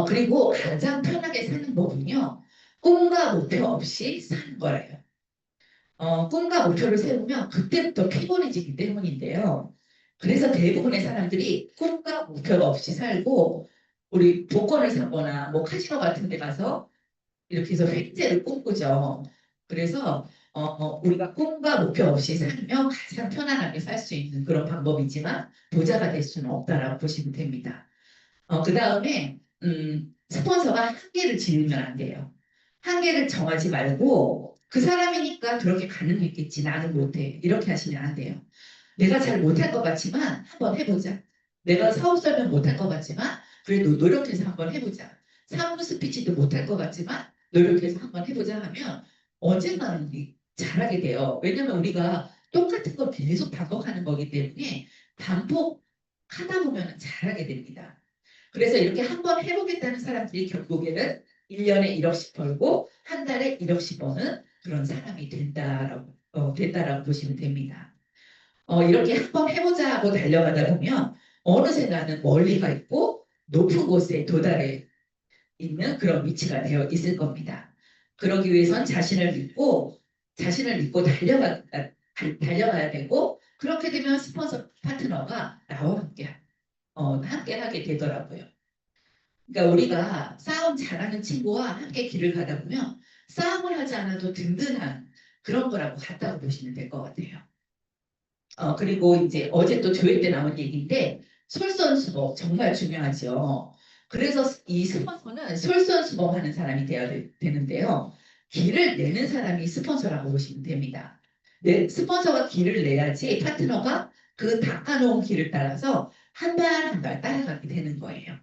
C: 그리고 가장 편하게 사는 법은요. 꿈과 목표 없이 사는 거래요. 꿈과 목표를 세우면 그때부터 피곤해지기 때문인데요. 그래서 대부분의 사람들이 꿈과 목표가 없이 살고 우리 복권을 사거나 뭐 카지노 같은 데 가서 이렇게 해서 횡재를 꿈꾸죠. 그래서 우리가 꿈과 목표 없이 살면 가장 편안하게 살 수 있는 그런 방법이지만 부자가 될 수는 없다라고 보시면 됩니다. 그 다음에 스폰서가 한계를 지으면 안 돼요. 한계를 정하지 말고 그 사람이니까 그렇게 가능했겠지 나는 못해 이렇게 하시면 안 돼요. 내가 잘 못할 것 같지만 한번 해보자. 내가 사업 설명 못할 것 같지만 그래도 노력해서 한번 해보자. 사무 스피치도 못할 것 같지만 노력해서 한번 해보자 하면 언젠가는 잘하게 돼요. 왜냐면 우리가 똑같은 걸 계속 반복하는 거기 때문에 반복하다 보면 잘하게 됩니다. 그래서 이렇게 한번 해보겠다는 사람들이 결국에는 1년에 1억씩 벌고 한 달에 1억씩 버는 그런 사람이 된다라고 보시면 됩니다. 이렇게 한번 해보자 하고 달려가다 보면 어느새 나는 멀리 가 있고 높은 곳에 도달해 있는 그런 위치가 되어 있을 겁니다. 그러기 위해선 자신을 믿고 달려가야 되고 그렇게 되면 스폰서 파트너가 나와 함께 하게 되더라고요. 그러니까 우리가 싸움 잘하는 친구와 함께 길을 가다 보면 싸움을 하지 않아도 든든한 그런 거라고 같다고 보시면 될 것 같아요. 그리고 이제 어제 또 조회 때 나온 얘기인데 솔선수범 정말 중요하죠. 그래서 이 스폰서는 솔선수범하는 사람이 되어야 되는데요. 길을 내는 사람이 스폰서라고 보시면 됩니다. 스폰서가 길을 내야지 파트너가 그 닦아놓은 길을 따라서 한 발 한 발 따라가게 되는 거예요.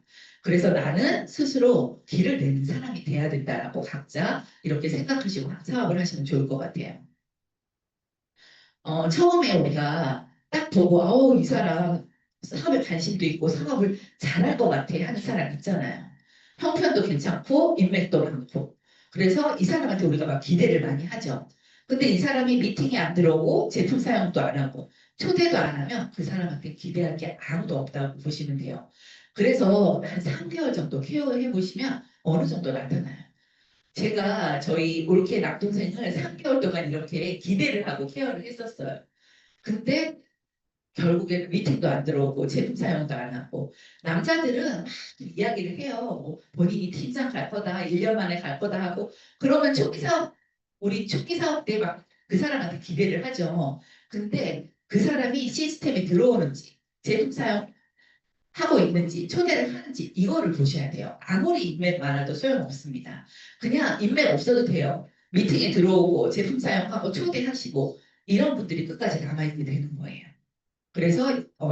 C: 그래서 나는 스스로 길을 내는 사람이 돼야 된다라고 각자 이렇게 생각하시고 사업을 하시면 좋을 것 같아요. 처음에 우리가 딱 보고 이 사람 사업에 관심도 있고 사업을 잘할 것 같아 하는 사람 있잖아요. 형편도 괜찮고 인맥도 많고 그래서 이 사람한테 우리가 막 기대를 많이 하죠. 근데 이 사람이 미팅에 안 들어오고 제품 사용도 안 하고 초대도 안 하면 그 사람한테 기대할 게 아무도 없다고 보시면 돼요. 그래서 한 3개월 정도 케어해 보시면 어느 정도 나타나요. 제가 저희 올케 남동생을 3개월 동안 이렇게 기대를 하고 케어를 했었어요. 근데 결국에는 미팅도 안 들어오고 제품 사용도 안 하고 남자들은 막 이야기를 해요. 뭐 본인이 팀장 갈 거다, 1년 만에 갈 거다 하고 그러면 우리 초기 사업 때 막 그 사람한테 기대를 하죠. 근데 그 사람이 시스템에 들어오는지 제품 사용하고 있는지 초대를 하는지 이거를 보셔야 돼요. 아무리 인맥 많아도 소용없습니다. 그냥 인맥 없어도 돼요. 미팅에 들어오고 제품 사용하고 초대하시고 이런 분들이 끝까지 남아있게 되는 거예요. 그래서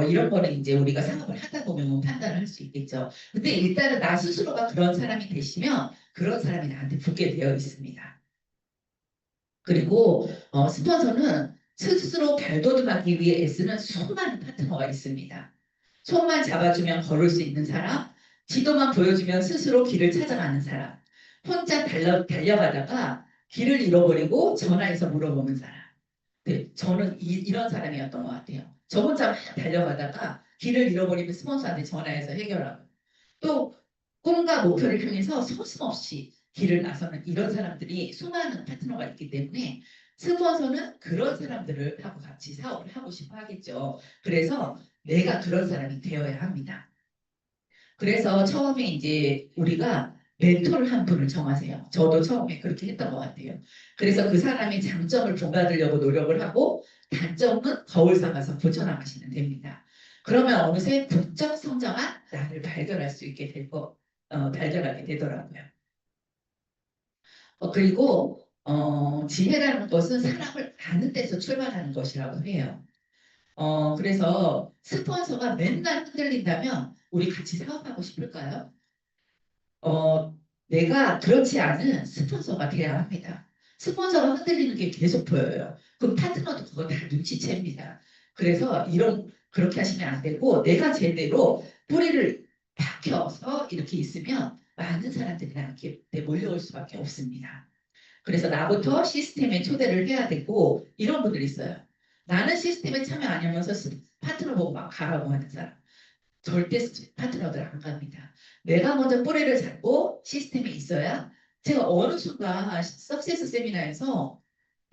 C: 이런 거는 이제 우리가 사업을 하다 보면 판단을 할 수 있겠죠. 근데 일단은 나 스스로가 그런 사람이 되시면 그런 사람이 나한테 붙게 되어 있습니다. 그리고 스폰서는 스스로 발돋움하기 위해 애쓰는 수많은 파트너가 있습니다. 손만 잡아주면 걸을 수 있는 사람, 지도만 보여주면 스스로 길을 찾아가는 사람, 혼자 달려가다가 길을 잃어버리고 전화해서 물어보는 사람. 네, 저는 이런 사람이었던 것 같아요. 저 혼자 막 달려가다가 길을 잃어버리면 스폰서한테 전화해서 해결하고 또 꿈과 목표를 향해서 서슴없이 길을 나서는 이런 사람들이 수많은 파트너가 있기 때문에 스폰서는 그런 사람들을 하고 같이 사업을 하고 싶어 하겠죠. 그래서 내가 그런 사람이 되어야 합니다. 그래서 처음에 이제 우리가 멘토를 한 분을 정하세요. 저도 처음에 그렇게 했던 것 같아요. 그래서 그 사람의 장점을 본받으려고 노력을 하고 단점은 거울 삼아서 고쳐나가시면 됩니다. 그러면 어느새 부쩍 성장한 나를 발견할 수 있게 발견하게 되더라고요. 그리고 지혜라는 것은 사람을 아는 데서 출발하는 것이라고 해요. 그래서 스폰서가 맨날 흔들린다면 우리 같이 사업하고 싶을까요? 내가 그렇지 않은 스폰서가 돼야 합니다. 스폰서가 흔들리는 게 계속 보여요. 그럼 파트너도 그거 다 눈치챕니다. 그래서 그렇게 하시면 안 되고 내가 제대로 뿌리를 박혀서 이렇게 있으면 많은 사람들이 나한테 몰려올 수밖에 없습니다. 그래서 나부터 시스템에 초대를 해야 되고 이런 분들이 있어요. 나는 시스템에 참여 안 하면서 파트너 보고 막 가라고 하는 사람. 절대 파트너들 안 갑니다. 내가 먼저 뿌리를 잡고 시스템에 있어야 제가 어느 순간 석세스 세미나에서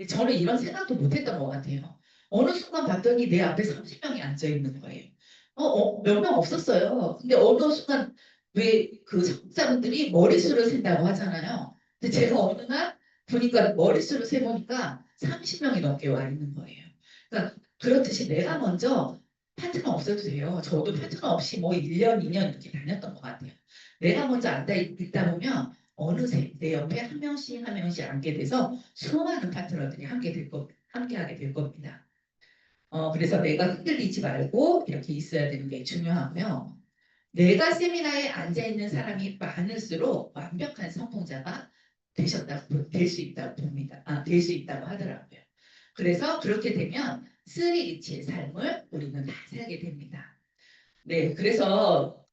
C: 저는 이런 생각도 못했던 것 같아요. 어느 순간 봤더니 내 앞에 30명이 앉아 있는 거예요. 몇 명 없었어요. 근데 어느 순간 왜 그 석자분들이 머릿수를 센다고 하잖아요. 근데 제가 어느 날 보니까 머릿수를 세보니까 30명이 넘게 와 있는 거예요. 그러니까 그렇듯이 내가 먼저 파트너 없어도 돼요. 저도 파트너 없이 뭐 1년, 2년 이렇게 다녔던 것 같아요. 내가 먼저 있다 보면 어느새 내 옆에 한 명씩 한 명씩 앉게 돼서 수많은 파트너들이 함께 하게 될 겁니다. 그래서 내가 흔들리지 말고 이렇게 있어야 되는 게 중요하고요. 내가 세미나에 앉아 있는 사람이 많을수록 완벽한 성공자가 될 수 있다고 봅니다. 될 수 있다고 하더라고요. 그래서 그렇게 되면 스리리치의 삶을 우리는 다 살게 됩니다. 네, 그래서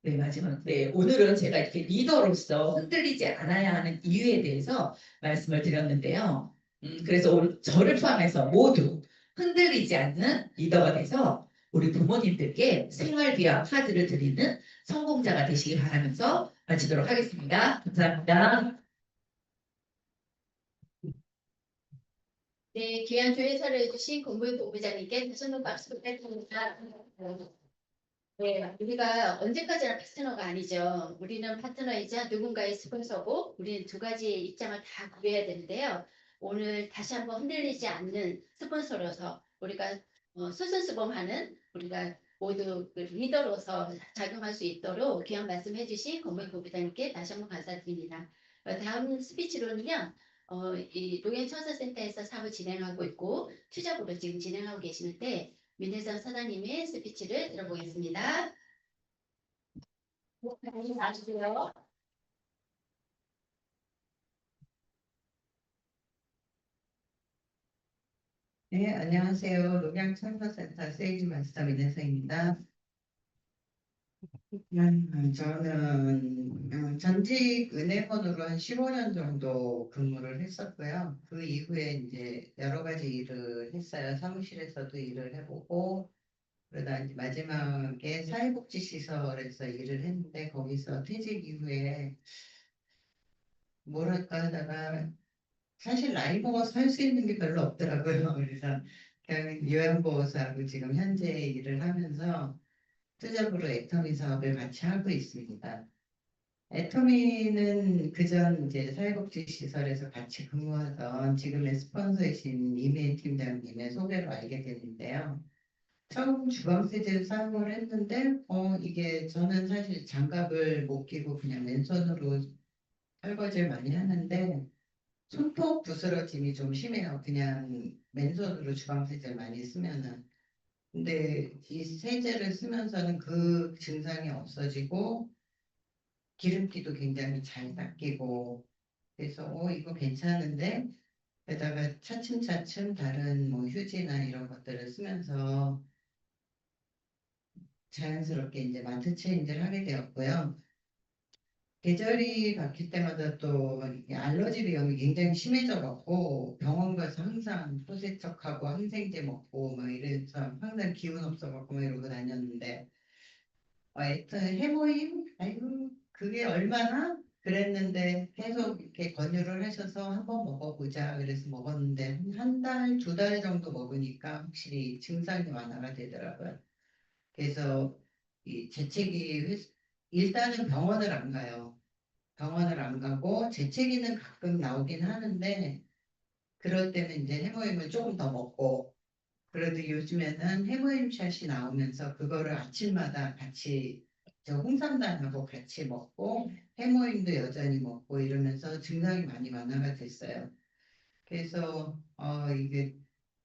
C: 네, 마지막. 네, 오늘은 제가 이렇게 리더로서 흔들리지 않아야 하는 이유에 대해서 말씀을 드렸는데요. 그래서 오늘 저를 포함해서 모두 흔들리지 않는 리더가 돼서 우리 부모님들께 생활비와 카드를 드리는 성공자가 되시기 바라면서 마치도록 하겠습니다. 감사합니다.
A: 네, 귀한 조회사를 해주신 공무원 본부장님께 다시 한번 박수 부탁드립니다. 네, 우리가 언제까지나 파트너가 아니죠. 우리는 파트너이자 누군가의 스폰서고 우리는 두 가지의 입장을 다 구해야 되는데요. 오늘 다시 한번 흔들리지 않는 스폰서로서 우리가 솔선수범하는 우리가 모두 그 리더로서 작용할 수 있도록 귀한 말씀해 주신 권무희 본부장님께 다시 한번 감사드립니다. 다음 스피치로는요. 이 농해청사센터에서 사업을 진행하고 있고 투자부를 지금 진행하고 계시는데 민혜선 사장님의 스피치를 들어보겠습니다. 다시 봐주세요.
B: 네, 안녕하세요. 녹양청소센터 세일즈 마스터 민혜성입니다. 저는 전직 은행원으로 한 15년 정도 근무를 했었고요. 그 이후에 이제 여러 가지 일을 했어요. 사무실에서도 일을 해보고, 그러다 이제 마지막에 사회복지시설에서 일을 했는데, 거기서 퇴직 이후에 뭐랄까 하다가 사실 나이 먹어서 할 수 있는 게 별로 없더라고요. 그래서 그냥 요양보호사로 지금 현재 일을 하면서 투잡으로 애터미 사업을 같이 하고 있습니다. 애터미는 그전 이제 사회복지시설에서 같이 근무하던 지금의 스폰서이신 이메일 팀장님의 소개로 알게 됐는데요. 처음 주방세제를 사용을 했는데, 이게 저는 사실 장갑을 못 끼고 그냥 맨손으로 설거지를 많이 하는데, 손톱 부스러짐이 좀 심해요. 그냥 맨손으로 주방세제를 많이 쓰면은. 근데 이 세제를 쓰면서는 그 증상이 없어지고, 기름기도 굉장히 잘 닦이고, 그래서 이거 괜찮은데 게다가 차츰차츰 다른 뭐 휴지나 이런 것들을 쓰면서 자연스럽게 이제 마트 체인지를 하게 되었고요. 계절이 바뀔 때마다 또 이게 알러지 비염이 굉장히 심해져 갖고 병원 가서 항상 소세척하고 항생제 먹고 막 이래서 항상 기운 없어 갖고 막 이러고 다녔는데 하여튼 해모임? 아이고 그게 얼마나? 그랬는데 계속 이렇게 권유를 하셔서 한번 먹어보자. 그래서 먹었는데 한 달, 두 달 정도 먹으니까 확실히 증상이 완화가 되더라고요. 그래서 이 재채기 일단은 병원을 안 가요. 병원을 안 가고 재채기는 가끔 나오긴 하는데 그럴 때는 이제 해모임을 조금 더 먹고 그래도 요즘에는 해모임 샷이 나오면서 그거를 아침마다 같이 저 홍삼단하고 같이 먹고 해모임도 여전히 먹고 이러면서 증상이 많이 완화가 됐어요. 그래서 이게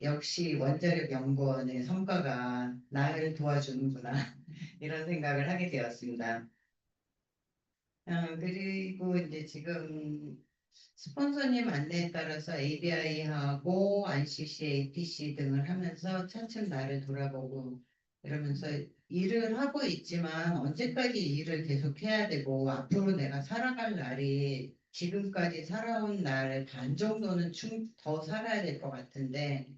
B: 역시 원자력 연구원의 성과가 나를 도와주는구나 이런 생각을 하게 되었습니다. 그리고 이제 지금 스폰서님 안내에 따라서 ABI하고 ICC, APC 등을 하면서 차츰 나를 돌아보고 이러면서 일을 하고 있지만 언제까지 일을 계속 해야 되고 앞으로 내가 살아갈 날이 지금까지 살아온 날 반 정도는 더 살아야 될 것 같은데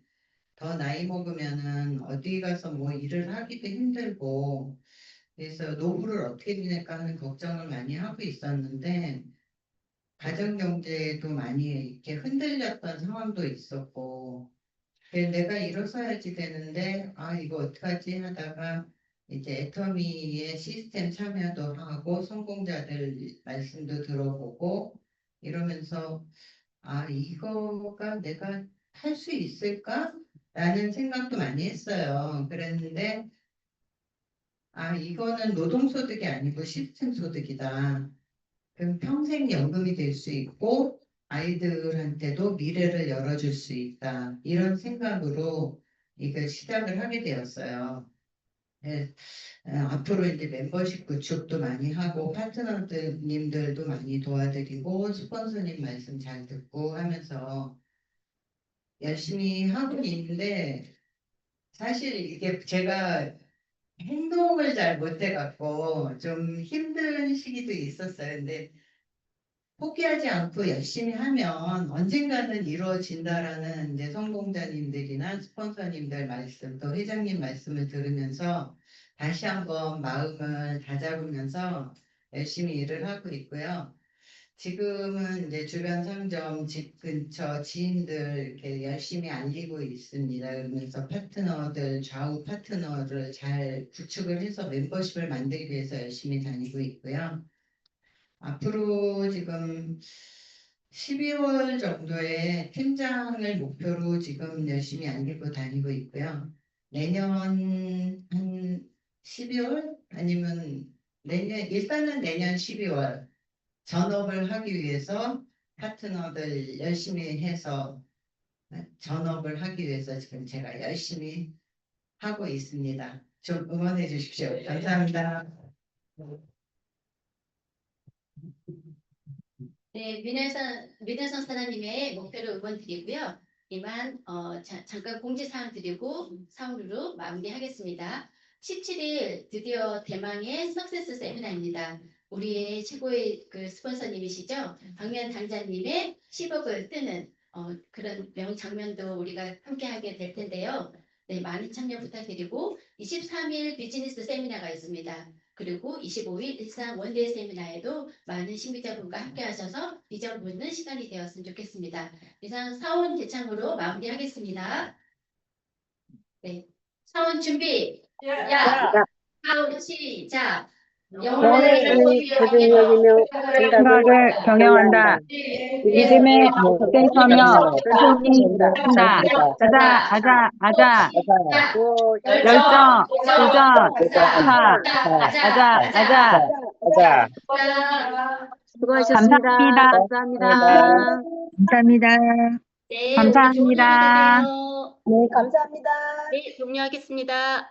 B: 더 나이 먹으면은 어디 가서 뭐 일을 하기도 힘들고 그래서 노후를 어떻게 지낼까 하는 걱정을 많이 하고 있었는데 가정 경제도 많이 이렇게 흔들렸던 상황도 있었고, 그래서 내가 일어서야지 되는데, 이거 어떡하지 하다가 이제 애터미의 시스템 참여도 하고, 성공자들 말씀도 들어보고, 이러면서, 이거가 내가 할 수 있을까? 라는 생각도 많이 했어요. 그랬는데, 이거는 노동소득이 아니고 시스템 소득이다. 그럼 평생 연금이 될 수 있고 아이들한테도 미래를 열어줄 수 있다. 이런 생각으로 이걸 시작을 하게 되었어요. 네, 앞으로 이제 멤버십 구축도 많이 하고 파트너님들도 많이 도와드리고 스폰서님 말씀 잘 듣고 하면서 열심히 하고 있는데 사실 이게 제가 행동을 잘 못해갖고 좀 힘든 시기도 있었어요. 근데 포기하지 않고 열심히 하면 언젠가는 이루어진다라는 이제 성공자님들이나 스폰서님들 말씀, 또 회장님 말씀을 들으면서 다시 한번 마음을 다잡으면서 열심히 일을 하고 있고요. 지금은 이제 주변 상점, 집 근처 지인들 이렇게 열심히 알리고 있습니다. 그러면서 파트너들, 좌우 파트너를 잘 구축을 해서 멤버십을 만들기 위해서 열심히 다니고 있고요. 앞으로 지금 12월 정도에 팀장을 목표로 지금 열심히 안기고 다니고 있고요. 내년 한 12월 아니면 일단은 내년 12월 전업을 하기 위해서 파트너들 열심히 해서 전업을 하기 위해서 지금 제가 열심히 하고 있습니다. 좀 응원해 주십시오. 감사합니다.
A: 네, 민혜선 사장님의 목표를 응원 드리고요. 이만 잠깐 공지사항 드리고 사후로 마무리하겠습니다. 17일 드디어 대망의 석세스 세미나입니다. 우리의 최고의 그 스폰서님이시죠. 박면 당자님의 10억을 뜨는 그런 명장면도 우리가 함께하게 될 텐데요. 네, 많은 참여 부탁드리고 23일 비즈니스 세미나가 있습니다. 그리고 25일 일상 원데이 세미나에도 많은 신비자분과 함께 하셔서 비전 보는 시간이 되었으면 좋겠습니다. 이상 사원 대창으로 마무리하겠습니다. 네, 사원 준비. 야, 사원 시작.
D: 영혼을 구준여기며
E: 생각을 경영한다. 믿음의 복대서며 소신이 한다. 아자. 열정, 도전, 아자.
D: 수고하셨습니다.
E: 감사합니다. 감사합니다.
A: 네,
E: 감사합니다.
A: 오늘 좋은 하루 되세요.
D: 네, 감사합니다.
A: 네, 종료하겠습니다.